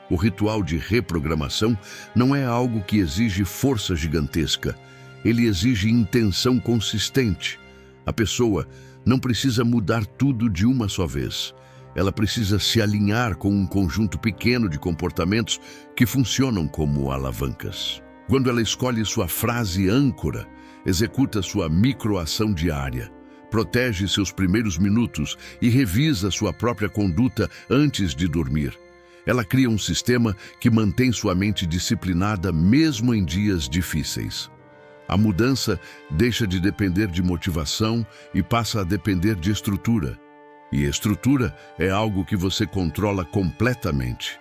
O ritual de reprogramação não é algo que exige força gigantesca. Ele exige intenção consistente. A pessoa não precisa mudar tudo de uma só vez. Ela precisa se alinhar com um conjunto pequeno de comportamentos que funcionam como alavancas. Quando ela escolhe sua frase âncora, executa sua microação diária, protege seus primeiros minutos e revisa sua própria conduta antes de dormir. Ela cria um sistema que mantém sua mente disciplinada mesmo em dias difíceis. A mudança deixa de depender de motivação e passa a depender de estrutura. E estrutura é algo que você controla completamente.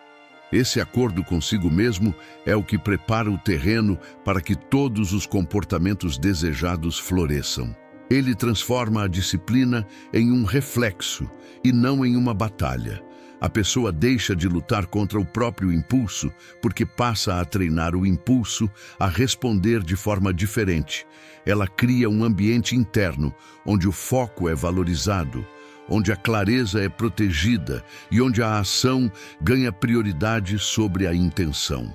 Esse acordo consigo mesmo é o que prepara o terreno para que todos os comportamentos desejados floresçam. Ele transforma a disciplina em um reflexo e não em uma batalha. A pessoa deixa de lutar contra o próprio impulso porque passa a treinar o impulso a responder de forma diferente. Ela cria um ambiente interno onde o foco é valorizado, onde a clareza é protegida e onde a ação ganha prioridade sobre a intenção.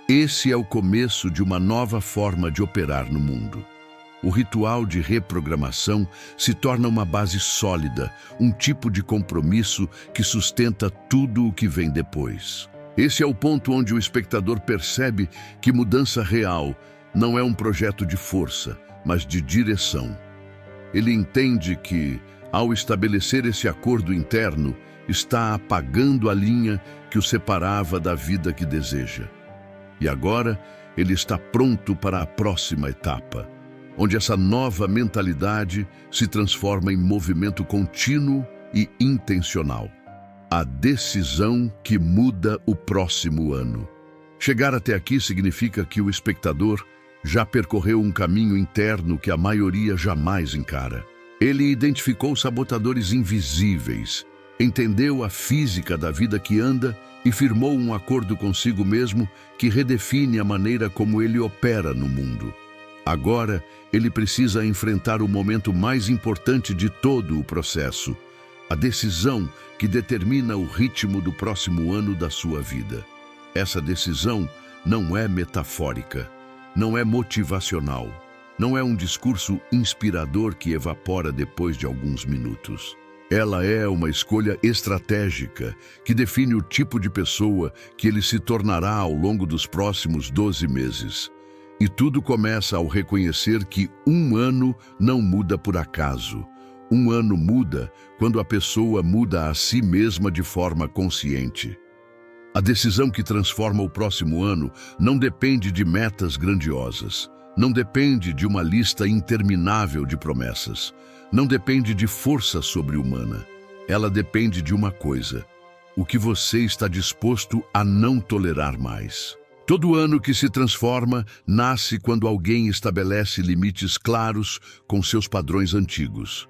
Esse é o começo de uma nova forma de operar no mundo. O ritual de reprogramação se torna uma base sólida, um tipo de compromisso que sustenta tudo o que vem depois. Esse é o ponto onde o espectador percebe que mudança real não é um projeto de força, mas de direção. Ele entende que, ao estabelecer esse acordo interno, está apagando a linha que o separava da vida que deseja. E agora, ele está pronto para a próxima etapa, onde essa nova mentalidade se transforma em movimento contínuo e intencional. A decisão que muda o próximo ano. Chegar até aqui significa que o espectador já percorreu um caminho interno que a maioria jamais encara. Ele identificou sabotadores invisíveis, entendeu a física da vida que anda e firmou um acordo consigo mesmo que redefine a maneira como ele opera no mundo. Agora, ele precisa enfrentar o momento mais importante de todo o processo, a decisão que determina o ritmo do próximo ano da sua vida. Essa decisão não é metafórica, não é motivacional. Não é um discurso inspirador que evapora depois de alguns minutos. Ela é uma escolha estratégica que define o tipo de pessoa que ele se tornará ao longo dos próximos 12 meses. E tudo começa ao reconhecer que um ano não muda por acaso. Um ano muda quando a pessoa muda a si mesma de forma consciente. A decisão que transforma o próximo ano não depende de metas grandiosas. Não depende de uma lista interminável de promessas. Não depende de força sobre-humana. Ela depende de uma coisa: o que você está disposto a não tolerar mais. Todo ano que se transforma nasce quando alguém estabelece limites claros com seus padrões antigos.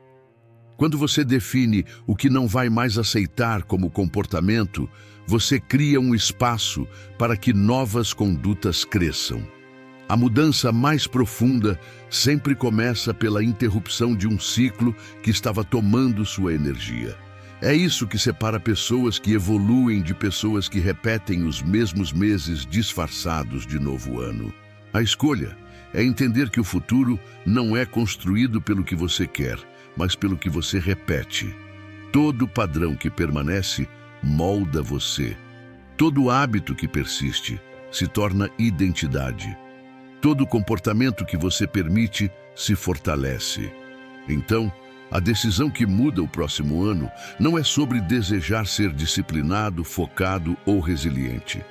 Quando você define o que não vai mais aceitar como comportamento, você cria um espaço para que novas condutas cresçam. A mudança mais profunda sempre começa pela interrupção de um ciclo que estava tomando sua energia. É isso que separa pessoas que evoluem de pessoas que repetem os mesmos meses disfarçados de novo ano. A escolha é entender que o futuro não é construído pelo que você quer, mas pelo que você repete. Todo padrão que permanece molda você. Todo hábito que persiste se torna identidade. Todo comportamento que você permite se fortalece. Então, a decisão que muda o próximo ano não é sobre desejar ser disciplinado, focado ou resiliente.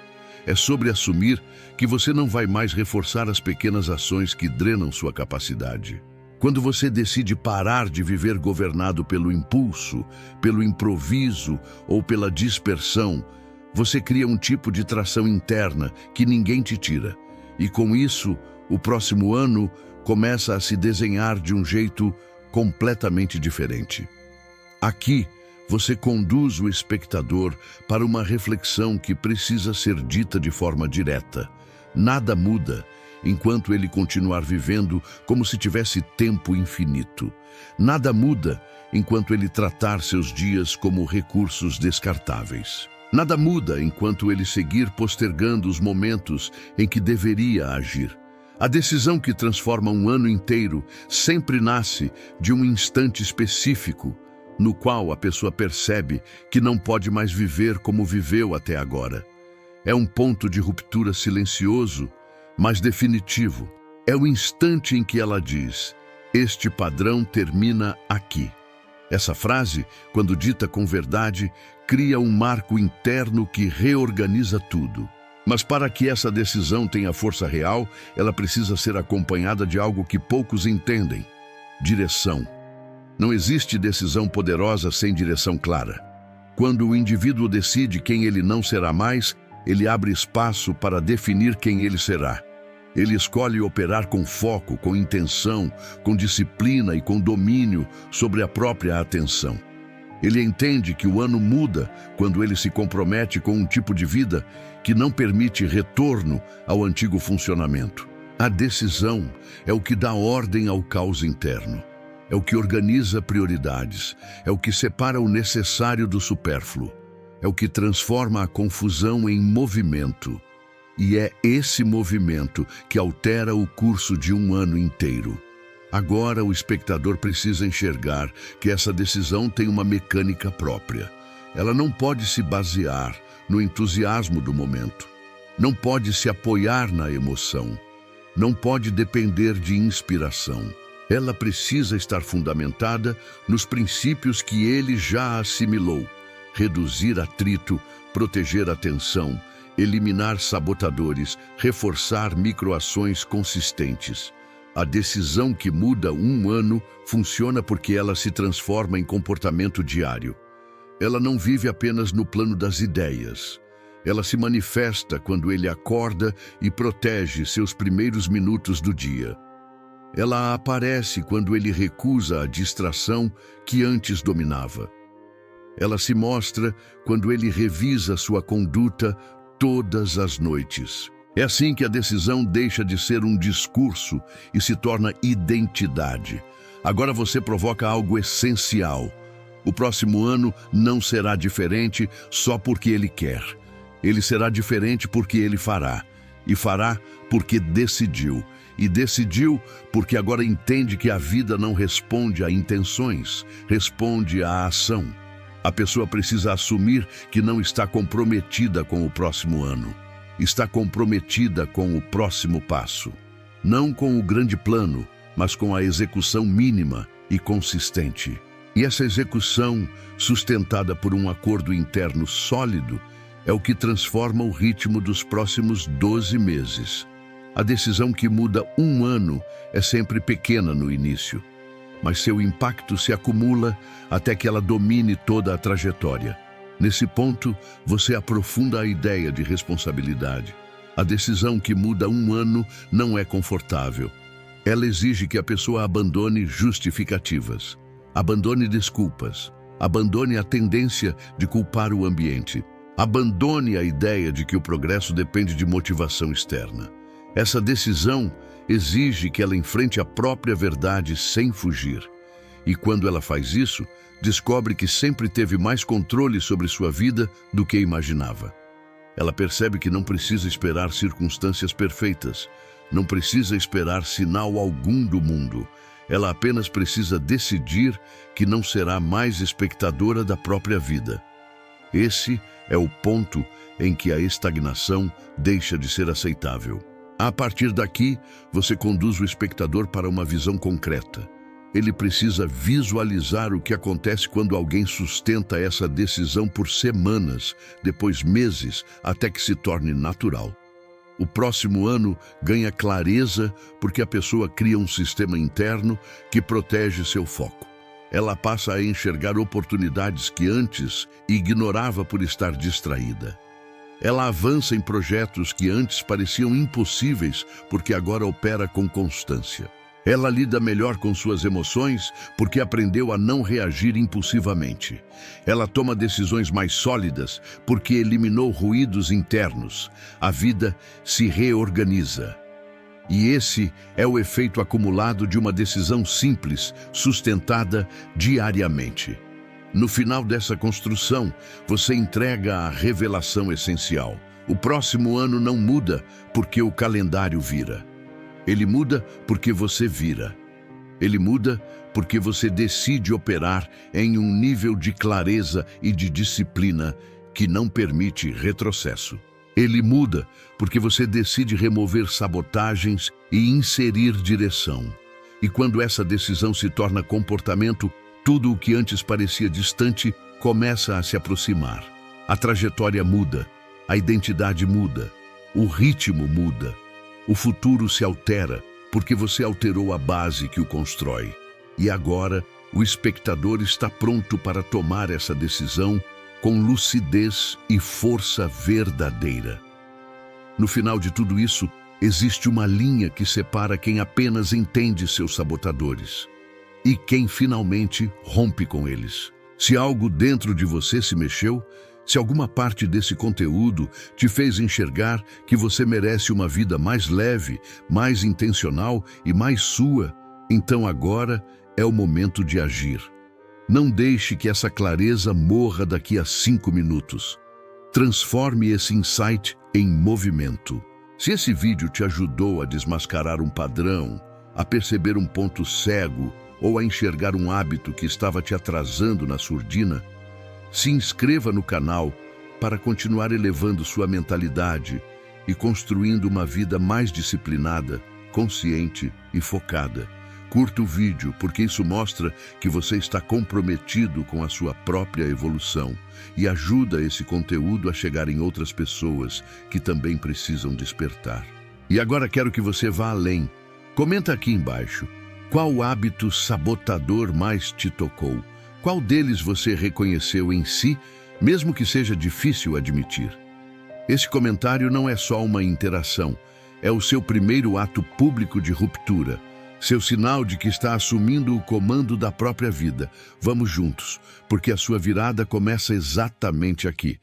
É sobre assumir que você não vai mais reforçar as pequenas ações que drenam sua capacidade. Quando você decide parar de viver governado pelo impulso, pelo improviso ou pela dispersão, você cria um tipo de tração interna que ninguém te tira. E com isso, o próximo ano começa a se desenhar de um jeito completamente diferente. Aqui, você conduz o espectador para uma reflexão que precisa ser dita de forma direta. Nada muda enquanto ele continuar vivendo como se tivesse tempo infinito. Nada muda enquanto ele tratar seus dias como recursos descartáveis. Nada muda enquanto ele seguir postergando os momentos em que deveria agir. A decisão que transforma um ano inteiro sempre nasce de um instante específico, no qual a pessoa percebe que não pode mais viver como viveu até agora. É um ponto de ruptura silencioso, mas definitivo. É o instante em que ela diz: "Este padrão termina aqui." Essa frase, quando dita com verdade, cria um marco interno que reorganiza tudo. Mas para que essa decisão tenha força real, ela precisa ser acompanhada de algo que poucos entendem: direção. Não existe decisão poderosa sem direção clara. Quando o indivíduo decide quem ele não será mais, ele abre espaço para definir quem ele será. Ele escolhe operar com foco, com intenção, com disciplina e com domínio sobre a própria atenção. Ele entende que o ano muda quando ele se compromete com um tipo de vida que não permite retorno ao antigo funcionamento. A decisão é o que dá ordem ao caos interno. É o que organiza prioridades. É o que separa o necessário do supérfluo. É o que transforma a confusão em movimento. E é esse movimento que altera o curso de um ano inteiro. Agora o espectador precisa enxergar que essa decisão tem uma mecânica própria. Ela não pode se basear no entusiasmo do momento. Não pode se apoiar na emoção. Não pode depender de inspiração. Ela precisa estar fundamentada nos princípios que ele já assimilou: reduzir atrito, proteger a atenção, eliminar sabotadores, reforçar microações consistentes. A decisão que muda um ano funciona porque ela se transforma em comportamento diário. Ela não vive apenas no plano das ideias. Ela se manifesta quando ele acorda e protege seus primeiros minutos do dia. Ela aparece quando ele recusa a distração que antes dominava. Ela se mostra quando ele revisa sua conduta todas as noites. É assim que a decisão deixa de ser um discurso e se torna identidade. Agora você provoca algo essencial. O próximo ano não será diferente só porque ele quer. Ele será diferente porque ele fará. E fará porque decidiu. E decidiu porque agora entende que a vida não responde a intenções, responde à ação. A pessoa precisa assumir que não está comprometida com o próximo ano. Está comprometida com o próximo passo. Não com o grande plano, mas com a execução mínima e consistente. E essa execução, sustentada por um acordo interno sólido, é o que transforma o ritmo dos próximos 12 meses. A decisão que muda um ano é sempre pequena no início, mas seu impacto se acumula até que ela domine toda a trajetória. Nesse ponto, você aprofunda a ideia de responsabilidade. A decisão que muda um ano não é confortável. Ela exige que a pessoa abandone justificativas, abandone desculpas, abandone a tendência de culpar o ambiente, abandone a ideia de que o progresso depende de motivação externa. Essa decisão exige que ela enfrente a própria verdade sem fugir. E quando ela faz isso, descobre que sempre teve mais controle sobre sua vida do que imaginava. Ela percebe que não precisa esperar circunstâncias perfeitas, não precisa esperar sinal algum do mundo. Ela apenas precisa decidir que não será mais espectadora da própria vida. Esse é o ponto em que a estagnação deixa de ser aceitável. A partir daqui, você conduz o espectador para uma visão concreta. Ele precisa visualizar o que acontece quando alguém sustenta essa decisão por semanas, depois meses, até que se torne natural. O próximo ano ganha clareza porque a pessoa cria um sistema interno que protege seu foco. Ela passa a enxergar oportunidades que antes ignorava por estar distraída. Ela avança em projetos que antes pareciam impossíveis porque agora opera com constância. Ela lida melhor com suas emoções porque aprendeu a não reagir impulsivamente. Ela toma decisões mais sólidas porque eliminou ruídos internos. A vida se reorganiza. E esse é o efeito acumulado de uma decisão simples, sustentada diariamente. No final dessa construção, você entrega a revelação essencial. O próximo ano não muda porque o calendário vira. Ele muda porque você vira. Ele muda porque você decide operar em um nível de clareza e de disciplina que não permite retrocesso. Ele muda porque você decide remover sabotagens e inserir direção. E quando essa decisão se torna comportamento, tudo o que antes parecia distante começa a se aproximar. A trajetória muda, a identidade muda, o ritmo muda. O futuro se altera porque você alterou a base que o constrói. E agora, o espectador está pronto para tomar essa decisão com lucidez e força verdadeira. No final de tudo isso, existe uma linha que separa quem apenas entende seus sabotadores e quem finalmente rompe com eles. Se algo dentro de você se mexeu, se alguma parte desse conteúdo te fez enxergar que você merece uma vida mais leve, mais intencional e mais sua, então agora é o momento de agir. Não deixe que essa clareza morra daqui a 5 minutos. Transforme esse insight em movimento. Se esse vídeo te ajudou a desmascarar um padrão, a perceber um ponto cego ou a enxergar um hábito que estava te atrasando na surdina, se inscreva no canal para continuar elevando sua mentalidade e construindo uma vida mais disciplinada, consciente e focada. Curta o vídeo porque isso mostra que você está comprometido com a sua própria evolução e ajuda esse conteúdo a chegar em outras pessoas que também precisam despertar. E agora quero que você vá além. Comenta aqui embaixo qual hábito sabotador mais te tocou. Qual deles você reconheceu em si, mesmo que seja difícil admitir? Esse comentário não é só uma interação, é o seu primeiro ato público de ruptura, seu sinal de que está assumindo o comando da própria vida. Vamos juntos, porque a sua virada começa exatamente aqui.